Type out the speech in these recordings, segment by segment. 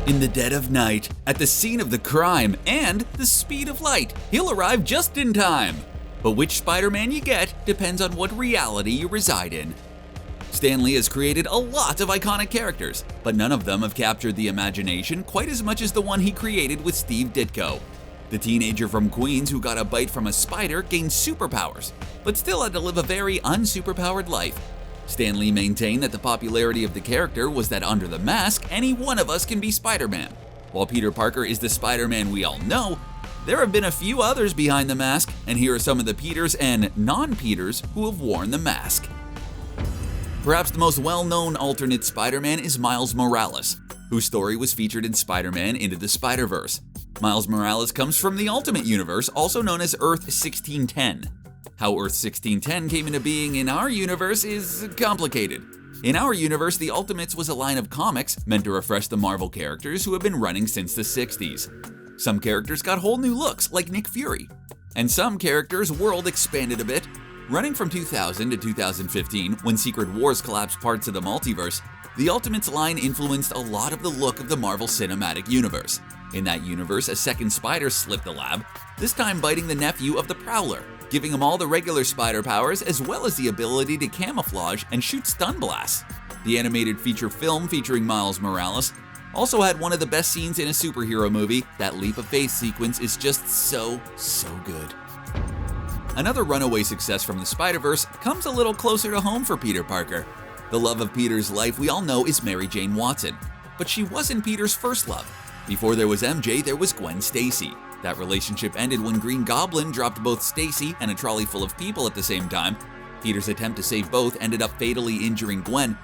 In the dead of night, at the scene of the crime, and the speed of light, he'll arrive just in time. But which Spider-Man you get depends on what reality you reside in. Stan Lee has created a lot of iconic characters, but none of them have captured the imagination quite as much as the one he created with Steve Ditko. The teenager from Queens who got a bite from a spider gained superpowers, but still had to live a very unsuperpowered life. Stan Lee maintained that the popularity of the character was that under the mask, any one of us can be Spider-Man. While Peter Parker is the Spider-Man we all know, there have been a few others behind the mask, and here are some of the Peters and non-Peters who have worn the mask. Perhaps the most well-known alternate Spider-Man is Miles Morales, whose story was featured in Spider-Man Into the Spider-Verse. Miles Morales comes from the Ultimate Universe, also known as Earth 1610. How Earth 1610 came into being in our universe is complicated. In our universe, the Ultimates was a line of comics meant to refresh the Marvel characters who have been running since the 60s. Some characters got whole new looks, like Nick Fury. And some characters' world expanded a bit. Running from 2000 to 2015, when Secret Wars collapsed parts of the multiverse, the Ultimates line influenced a lot of the look of the Marvel Cinematic Universe. In that universe, a second spider slipped the lab, this time biting the nephew of the Prowler, giving him all the regular spider powers as well as the ability to camouflage and shoot stun blasts. The animated feature film featuring Miles Morales also had one of the best scenes in a superhero movie. That leap of faith sequence is just so good. Another runaway success from the Spider-Verse comes a little closer to home for Peter Parker. The love of Peter's life we all know is Mary Jane Watson, but she wasn't Peter's first love. Before there was MJ, there was Gwen Stacy. That relationship ended when Green Goblin dropped both Stacy and a trolley full of people at the same time. Peter's attempt to save both ended up fatally injuring Gwen,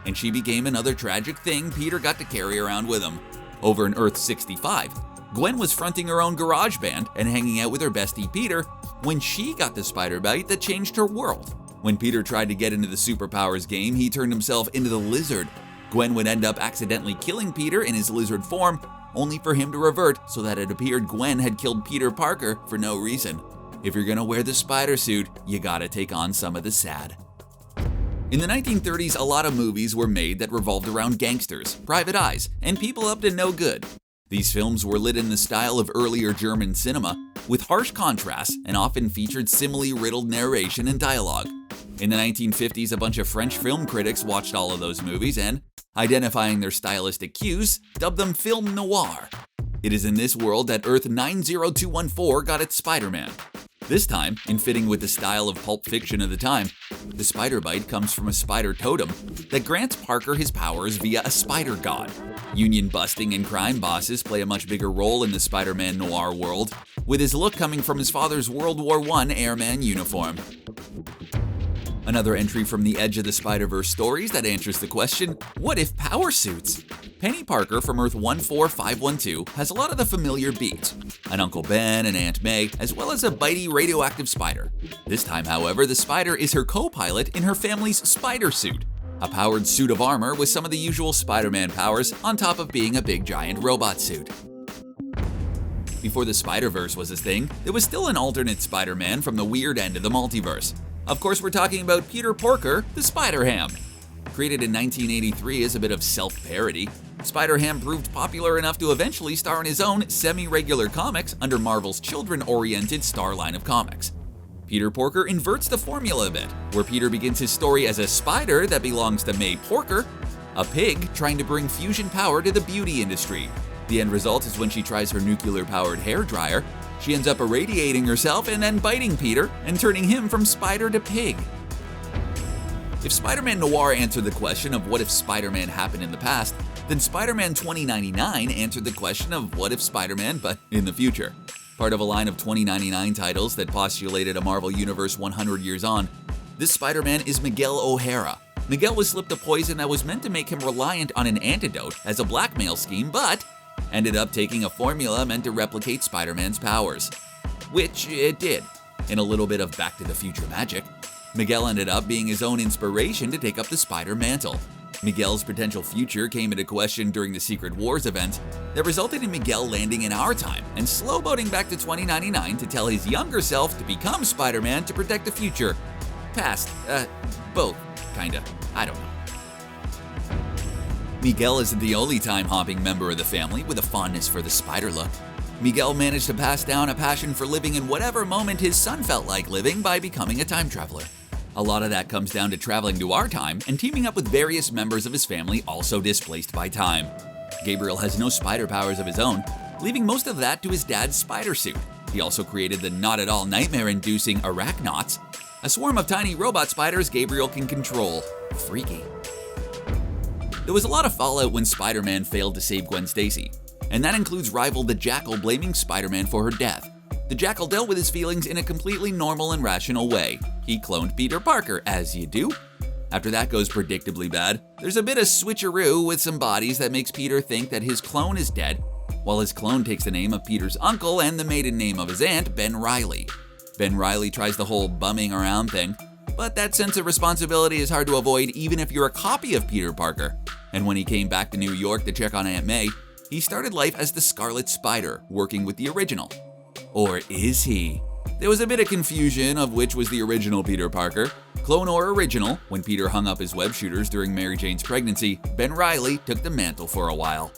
and she became another tragic thing Peter got to carry around with him. Over in Earth 65, Gwen was fronting her own garage band and hanging out with her bestie Peter when she got the spider bite that changed her world. When Peter tried to get into the superpowers game, he turned himself into the lizard. Gwen would end up accidentally killing Peter in his lizard form, only for him to revert so that it appeared Gwen had killed Peter Parker for no reason. If you're gonna wear the spider suit, you gotta take on some of the sad. In the 1930s, a lot of movies were made that revolved around gangsters, private eyes, and people up to no good. These films were lit in the style of earlier German cinema, with harsh contrasts and often featured simile-riddled narration and dialogue. In the 1950s, a bunch of French film critics watched all of those movies and, identifying their stylistic cues, dubbed them film noir. It is in this world that Earth 90214 got its Spider-Man. This time, in fitting with the style of pulp fiction of the time, the spider bite comes from a spider totem that grants Parker his powers via a spider god. Union busting and crime bosses play a much bigger role in the Spider-Man noir world, with his look coming from his father's World War I airman uniform. Another entry from the Edge of the Spider-Verse stories that answers the question, what if power suits? Peni Parker from Earth 14512 has a lot of the familiar beats, an Uncle Ben and Aunt May, as well as a bitey radioactive spider. This time, however, the spider is her co-pilot in her family's spider suit, a powered suit of armor with some of the usual Spider-Man powers on top of being a big giant robot suit. Before the Spider-Verse was a thing, there was still an alternate Spider-Man from the weird end of the multiverse. Of course, we're talking about Peter Parker, the Spider-Ham. Created in 1983 as a bit of self-parody, Spider-Ham proved popular enough to eventually star in his own semi-regular comics under Marvel's children-oriented Star line of comics. Peter Parker inverts the formula a bit, where Peter begins his story as a spider that belongs to May Parker, a pig trying to bring fusion power to the beauty industry. The end result is when she tries her nuclear-powered hairdryer, she ends up irradiating herself and then biting Peter and turning him from spider to pig. If Spider-Man Noir answered the question of what if Spider-Man happened in the past, then Spider-Man 2099 answered the question of what if Spider-Man, but in the future. Part of a line of 2099 titles that postulated a Marvel Universe 100 years on, this Spider-Man is Miguel O'Hara. Miguel was slipped a poison that was meant to make him reliant on an antidote as a blackmail scheme, but ended up taking a formula meant to replicate Spider-Man's powers. Which it did. In a little bit of Back to the Future magic, Miguel ended up being his own inspiration to take up the Spider Mantle. Miguel's potential future came into question during the Secret Wars event that resulted in Miguel landing in our time and slow-boating back to 2099 to tell his younger self to become Spider-Man to protect the future. Past, both, kinda. I don't know. Miguel isn't the only time-hopping member of the family with a fondness for the spider look. Miguel managed to pass down a passion for living in whatever moment his son felt like living by becoming a time traveler. A lot of that comes down to traveling to our time and teaming up with various members of his family also displaced by time. Gabriel has no spider powers of his own, leaving most of that to his dad's spider suit. He also created the not at all nightmare-inducing arachnauts, a swarm of tiny robot spiders Gabriel can control. Freaky. There was a lot of fallout when Spider-Man failed to save Gwen Stacy, and that includes rival the Jackal blaming Spider-Man for her death. The Jackal dealt with his feelings in a completely normal and rational way. He cloned Peter Parker, as you do. After that goes predictably bad, there's a bit of switcheroo with some bodies that makes Peter think that his clone is dead, while his clone takes the name of Peter's uncle and the maiden name of his aunt, Ben Reilly. Ben Reilly tries the whole bumming around thing, but that sense of responsibility is hard to avoid even if you're a copy of Peter Parker. And when he came back to New York to check on Aunt May, he started life as the Scarlet Spider, working with the original. Or is he? There was a bit of confusion of which was the original Peter Parker. Clone or original, when Peter hung up his web shooters during Mary Jane's pregnancy, Ben Reilly took the mantle for a while.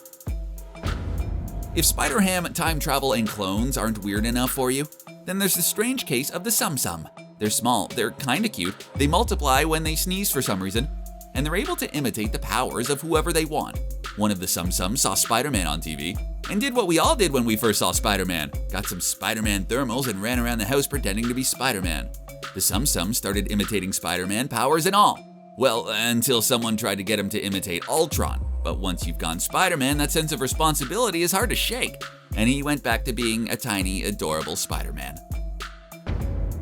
If Spider-Ham, time travel, and clones aren't weird enough for you, then there's the strange case of the Tsum. They're small, they're kinda cute, they multiply when they sneeze for some reason, and they're able to imitate the powers of whoever they want. One of the Tsum saw Spider-Man on TV, and did what we all did when we first saw Spider-Man. Got some Spider-Man thermals and ran around the house pretending to be Spider-Man. The Tsum started imitating Spider-Man powers and all. Well, until someone tried to get him to imitate Ultron. But once you've gone Spider-Man, that sense of responsibility is hard to shake, and he went back to being a tiny, adorable Spider-Man.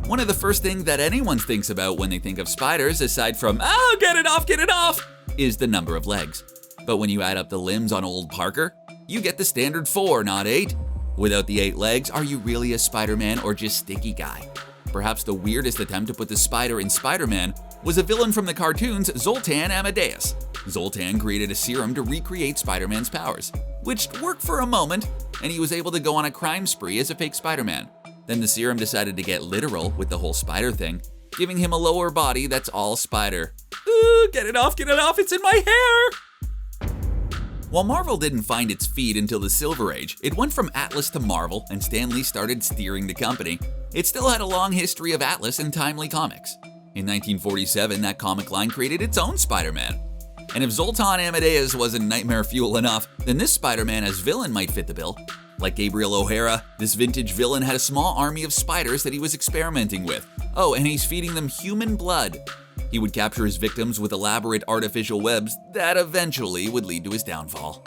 One of the first things that anyone thinks about when they think of spiders, aside from, "Oh, get it off," is the number of legs. But when you add up the limbs on old Parker, you get the standard 4, not 8. Without the 8 legs, are you really a Spider-Man or just Sticky Guy? Perhaps the weirdest attempt to put the spider in Spider-Man was a villain from the cartoons, Zoltan Amadeus. Zoltan created a serum to recreate Spider-Man's powers, which worked for a moment, and he was able to go on a crime spree as a fake Spider-Man. Then the serum decided to get literal with the whole spider thing, giving him a lower body that's all spider. Ooh, get it off, it's in my hair! While Marvel didn't find its feet until the Silver Age, it went from Atlas to Marvel, and Stan Lee started steering the company. It still had a long history of Atlas and timely comics. In 1947, that comic line created its own Spider-Man. And if Zoltan Amadeus wasn't nightmare fuel enough, then this Spider-Man as villain might fit the bill. Like Gabriel O'Hara, this vintage villain had a small army of spiders that he was experimenting with. Oh, and he's feeding them human blood. He would capture his victims with elaborate artificial webs that eventually would lead to his downfall.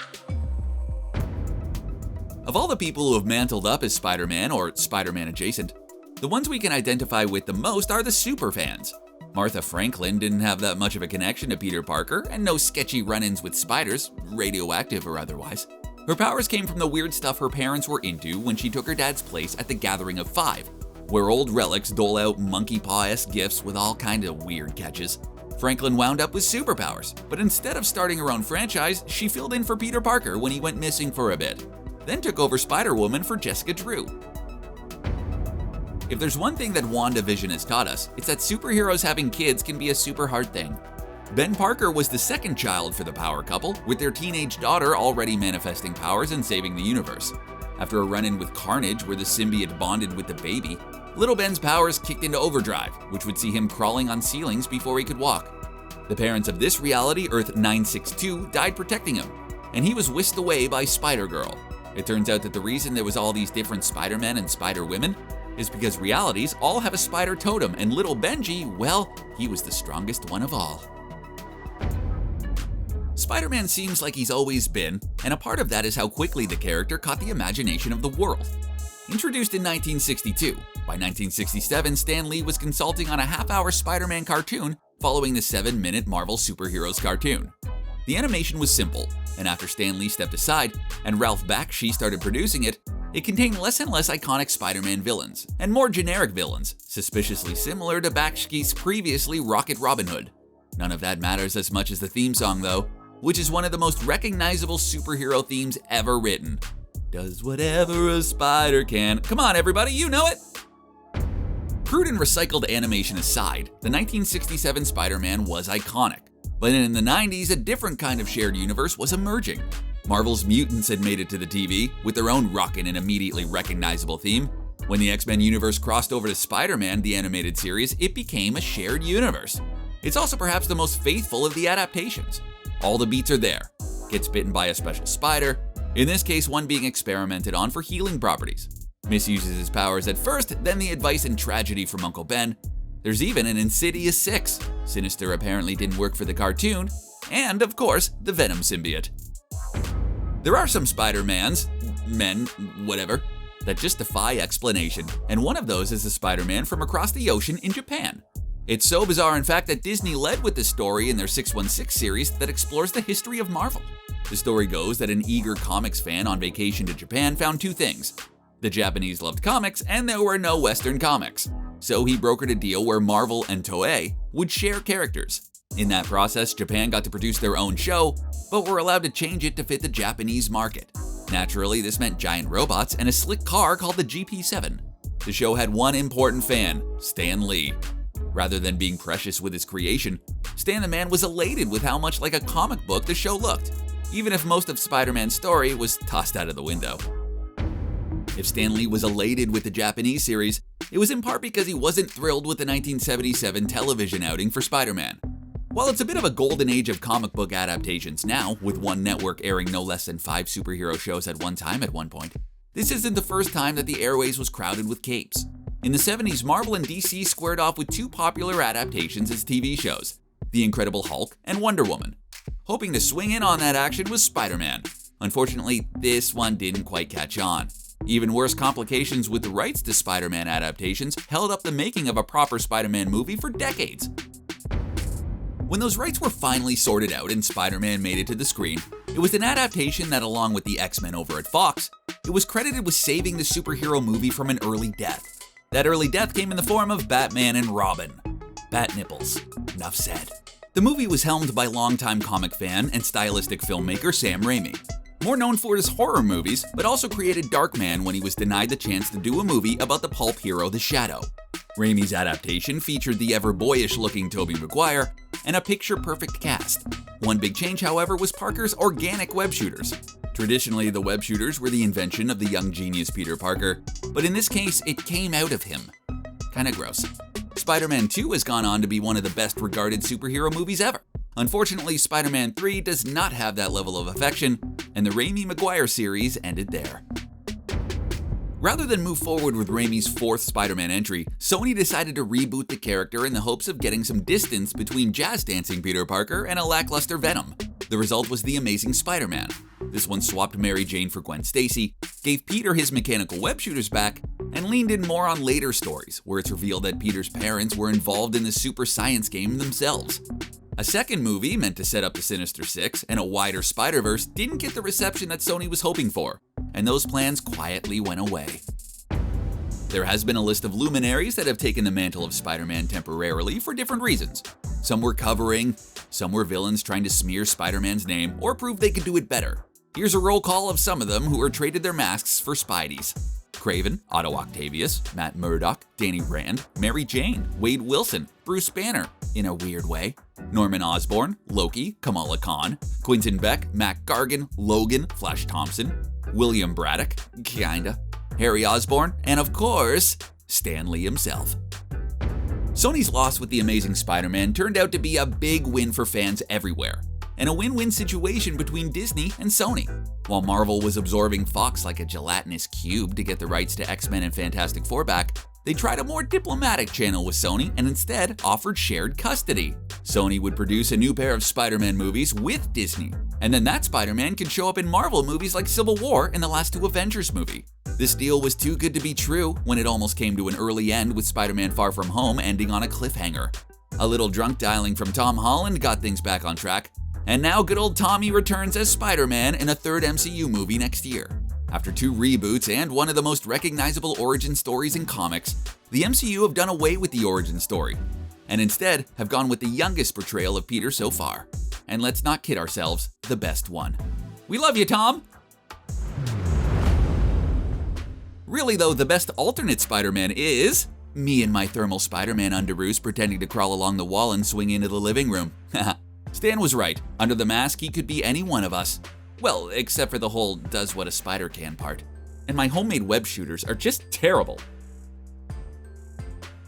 Of all the people who have mantled up as Spider-Man or Spider-Man adjacent, the ones we can identify with the most are the superfans. Martha Franklin didn't have that much of a connection to Peter Parker and no sketchy run-ins with spiders, radioactive or otherwise. Her powers came from the weird stuff her parents were into when she took her dad's place at the Gathering of Five, where old relics dole out monkey paw-esque gifts with all kind of weird catches. Franklin wound up with superpowers, but instead of starting her own franchise, she filled in for Peter Parker when he went missing for a bit, then took over Spider-Woman for Jessica Drew. If there's one thing that WandaVision has taught us, it's that superheroes having kids can be a super hard thing. Ben Parker was the second child for the power couple, with their teenage daughter already manifesting powers and saving the universe. After a run-in with Carnage where the symbiote bonded with the baby, little Ben's powers kicked into overdrive, which would see him crawling on ceilings before he could walk. The parents of this reality, Earth 962, died protecting him, and he was whisked away by Spider-Girl. It turns out that the reason there was all these different Spider-Men and Spider-Women is because realities all have a Spider Totem, and little Benji, well, he was the strongest one of all. Spider-Man seems like he's always been, and a part of that is how quickly the character caught the imagination of the world. Introduced in 1962, by 1967 Stan Lee was consulting on a half-hour Spider-Man cartoon following the 7-minute Marvel Superheroes cartoon. The animation was simple, and after Stan Lee stepped aside and Ralph Bakshi started producing it, it contained less and less iconic Spider-Man villains, and more generic villains, suspiciously similar to Bakshi's previously Rocket Robin Hood. None of that matters as much as the theme song though, which is one of the most recognizable superhero themes ever written. Does whatever a spider can. Come on everybody, you know it! Crude and recycled animation aside, the 1967 Spider-Man was iconic. But in the 90s, a different kind of shared universe was emerging. Marvel's mutants had made it to the TV, with their own rockin' and immediately recognizable theme. When the X-Men universe crossed over to Spider-Man, the animated series, it became a shared universe. It's also perhaps the most faithful of the adaptations. All the beats are there. Gets bitten by a special spider, in this case one being experimented on for healing properties. Misuses his powers at first, then the advice and tragedy from Uncle Ben. There's even an Insidious 6. Sinister apparently didn't work for the cartoon. And, of course, the Venom symbiote. There are some Spider-Mans, men, whatever, that just defy explanation, and one of those is the Spider-Man from across the ocean in Japan. It's so bizarre, in fact, that Disney led with the story in their 616 series that explores the history of Marvel. The story goes that an eager comics fan on vacation to Japan found two things. The Japanese loved comics, and there were no Western comics. So he brokered a deal where Marvel and Toei would share characters. In that process, Japan got to produce their own show, but were allowed to change it to fit the Japanese market. Naturally, this meant giant robots and a slick car called the GP7. The show had one important fan, Stan Lee. Rather than being precious with his creation, Stan the Man was elated with how much like a comic book the show looked, even if most of Spider-Man's story was tossed out of the window. If Stan Lee was elated with the Japanese series, it was in part because he wasn't thrilled with the 1977 television outing for Spider-Man. While it's a bit of a golden age of comic book adaptations now, with one network airing no less than 5 superhero shows at one time at one point, this isn't the first time that the airways was crowded with capes. In the 70s, Marvel and DC squared off with two popular adaptations as TV shows, The Incredible Hulk and Wonder Woman. Hoping to swing in on that action was Spider-Man. Unfortunately, this one didn't quite catch on. Even worse, complications with the rights to Spider-Man adaptations held up the making of a proper Spider-Man movie for decades. When those rights were finally sorted out and Spider-Man made it to the screen, it was an adaptation that, along with the X-Men over at Fox, it was credited with saving the superhero movie from an early death. That early death came in the form of Batman and Robin. Bat nipples. Enough said. The movie was helmed by longtime comic fan and stylistic filmmaker Sam Raimi. More known for his horror movies, but also created Darkman when he was denied the chance to do a movie about the pulp hero The Shadow. Raimi's adaptation featured the ever boyish-looking Tobey Maguire and a picture-perfect cast. One big change, however, was Parker's organic web shooters. Traditionally, the web shooters were the invention of the young genius Peter Parker, but in this case, it came out of him. Kinda gross. Spider-Man 2 has gone on to be one of the best-regarded superhero movies ever. Unfortunately, Spider-Man 3 does not have that level of affection, and the Raimi-Maguire series ended there. Rather than move forward with Raimi's fourth Spider-Man entry, Sony decided to reboot the character in the hopes of getting some distance between jazz-dancing Peter Parker and a lackluster Venom. The result was The Amazing Spider-Man. This one swapped Mary Jane for Gwen Stacy, gave Peter his mechanical web shooters back, and leaned in more on later stories, where it's revealed that Peter's parents were involved in the super science game themselves. A second movie, meant to set up the Sinister Six and a wider Spider-Verse, didn't get the reception that Sony was hoping for, and those plans quietly went away. There has been a list of luminaries that have taken the mantle of Spider-Man temporarily for different reasons. Some were covering, some were villains trying to smear Spider-Man's name or prove they could do it better. Here's a roll call of some of them who were traded their masks for Spideys. Craven, Otto Octavius, Matt Murdock, Danny Rand, Mary Jane, Wade Wilson, Bruce Banner, in a weird way, Norman Osborn, Loki, Kamala Khan, Quentin Beck, Mac Gargan, Logan, Flash Thompson, William Braddock, kinda, Harry Osborn, and of course, Stan Lee himself. Sony's loss with The Amazing Spider-Man turned out to be a big win for fans everywhere, and a win-win situation between Disney and Sony. While Marvel was absorbing Fox like a gelatinous cube to get the rights to X-Men and Fantastic Four back, they tried a more diplomatic channel with Sony and instead offered shared custody. Sony would produce a new pair of Spider-Man movies with Disney, and then that Spider-Man could show up in Marvel movies like Civil War and the last two Avengers movie. This deal was too good to be true when it almost came to an early end with Spider-Man Far From Home ending on a cliffhanger. A little drunk dialing from Tom Holland got things back on track, and now good old Tommy returns as Spider-Man in a third MCU movie next year. After 2 reboots and one of the most recognizable origin stories in comics, the MCU have done away with the origin story, and instead have gone with the youngest portrayal of Peter so far. And let's not kid ourselves, the best one. We love you, Tom! Really though, the best alternate Spider-Man is me in my thermal Spider-Man underoos pretending to crawl along the wall and swing into the living room. Stan was right. Under the mask, he could be any one of us. Well, except for the whole does what a spider can part. And my homemade web shooters are just terrible.